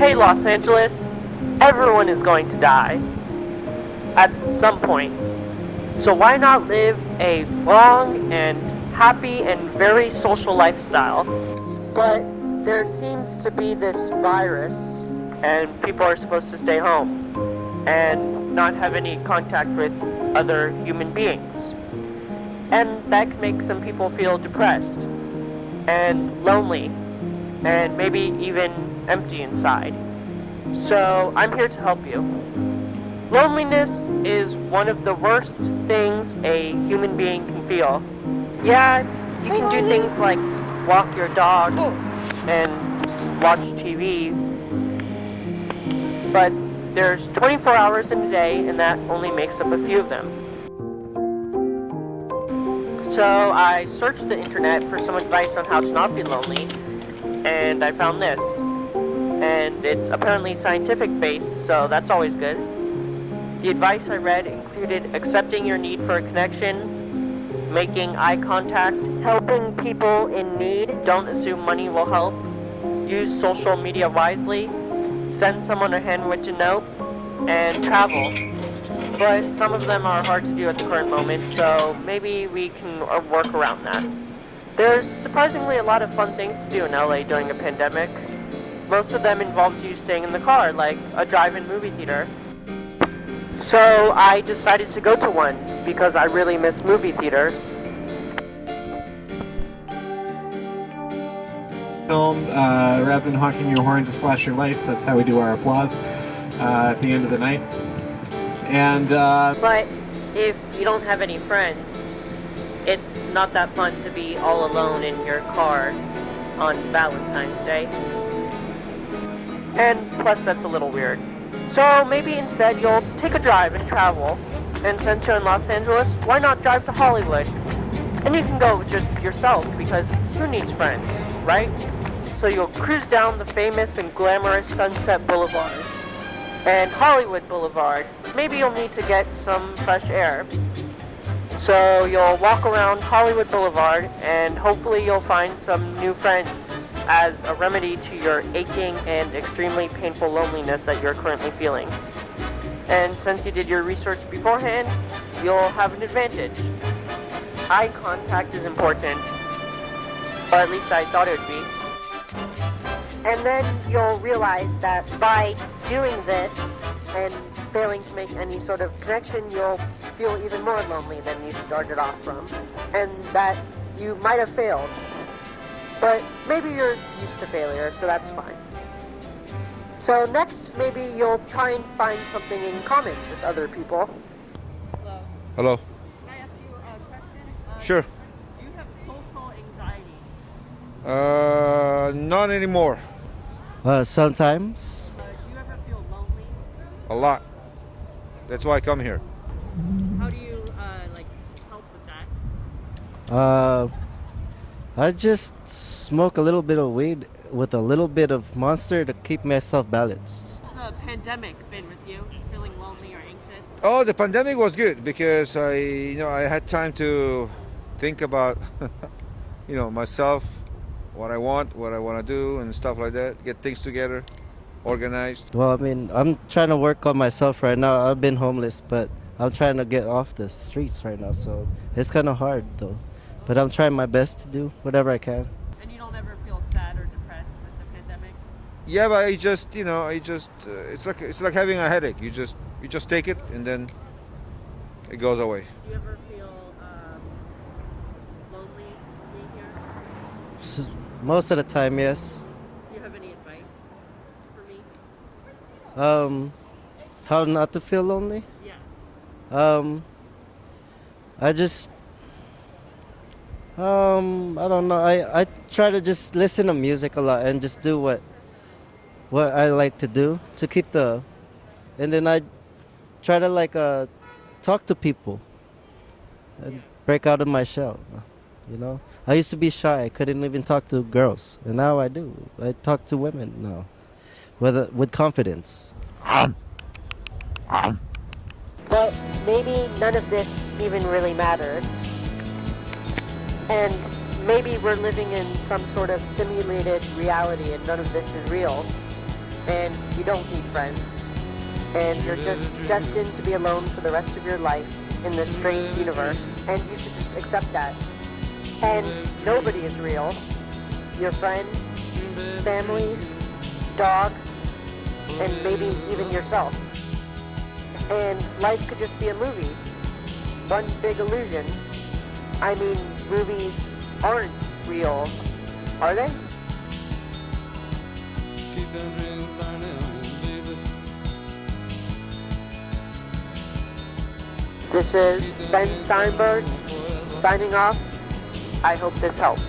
Hey, Los Angeles, everyone is going to die at some point. So why not live a long and happy and very social lifestyle? But there seems to be this virus, and people are supposed to stay home and not have any contact with other human beings. And that can make some people feel depressed and lonely and maybe even empty inside. So I'm here to help you. Loneliness is one of the worst things a human being can feel. Yeah, you can do things like walk your dog and watch TV, but there's 24 hours in a day, and that only makes up a few of them. So I searched the internet for some advice on how to not be lonely, and I found this. And it's apparently scientific based, so that's always good. The advice I read included accepting your need for a connection, making eye contact, helping people in need, don't assume money will help, use social media wisely, send someone a handwritten note, and travel. But some of them are hard to do at the current moment, so maybe we can work around that. There's surprisingly a lot of fun things to do in LA during a pandemic. Most of them involves you staying in the car, like a drive-in movie theater. So I decided to go to one because I really miss movie theaters. Film, rather than honking your horn, just flash your lights. That's how we do our applause at the end of the night. And But if you don't have any friends, it's not that fun to be all alone in your car on Valentine's Day. And plus that's a little weird. So maybe instead you'll take a drive and travel. And since you're in Los Angeles, why not drive to Hollywood? And you can go just yourself because who needs friends, right? So you'll cruise down the famous and glamorous Sunset Boulevard and Hollywood Boulevard. Maybe you'll need to get some fresh air. So you'll walk around Hollywood Boulevard and hopefully you'll find some new friends as a remedy to your aching and extremely painful loneliness that you're currently feeling. And since you did your research beforehand, you'll have an advantage. Eye contact is important, or at least I thought it would be. And then you'll realize that by doing this and failing to make any sort of connection, you'll feel even more lonely than you started off from, and that you might have failed. But maybe you're used to failure, so that's fine. So next, maybe you'll try and find something in common with other people. Hello. Hello. Can I ask you a question? Sure. Do you have social anxiety? Not anymore. Sometimes. Do you ever feel lonely? A lot. That's why I come here. How do you help with that? I just smoke a little bit of weed with a little bit of Monster to keep myself balanced. How's the pandemic been with you? Feeling lonely or anxious? Oh, the pandemic was good because I had time to think about, myself, what I want to do and stuff like that. Get things together, organized. Well, I mean, I'm trying to work on myself right now. I've been homeless, but I'm trying to get off the streets right now, so it's kind of hard though. But I'm trying my best to do whatever I can. And you don't ever feel sad or depressed with the pandemic? Yeah, but it's like having a headache. You just take it and then it goes away. Do you ever feel lonely being here? Most of the time, yes. Do you have any advice for me? How not to feel lonely? Yeah. I just I don't know. I try to just listen to music a lot and just do what I like to do to keep and then I try to talk to people and break out of my shell. I used to be shy. I couldn't even talk to girls, and now I do. I talk to women now with confidence. But maybe none of this even really matters. And maybe we're living in some sort of simulated reality and none of this is real. and you don't need friends, and you're just destined to be alone for the rest of your life in this strange universe, and you should just accept that. And nobody is real. Your friends, family, dog, and maybe even yourself. And life could just be a movie. One big illusion. I mean, movies aren't real, are they? This is Ben Steinberg, signing off. I hope this helped.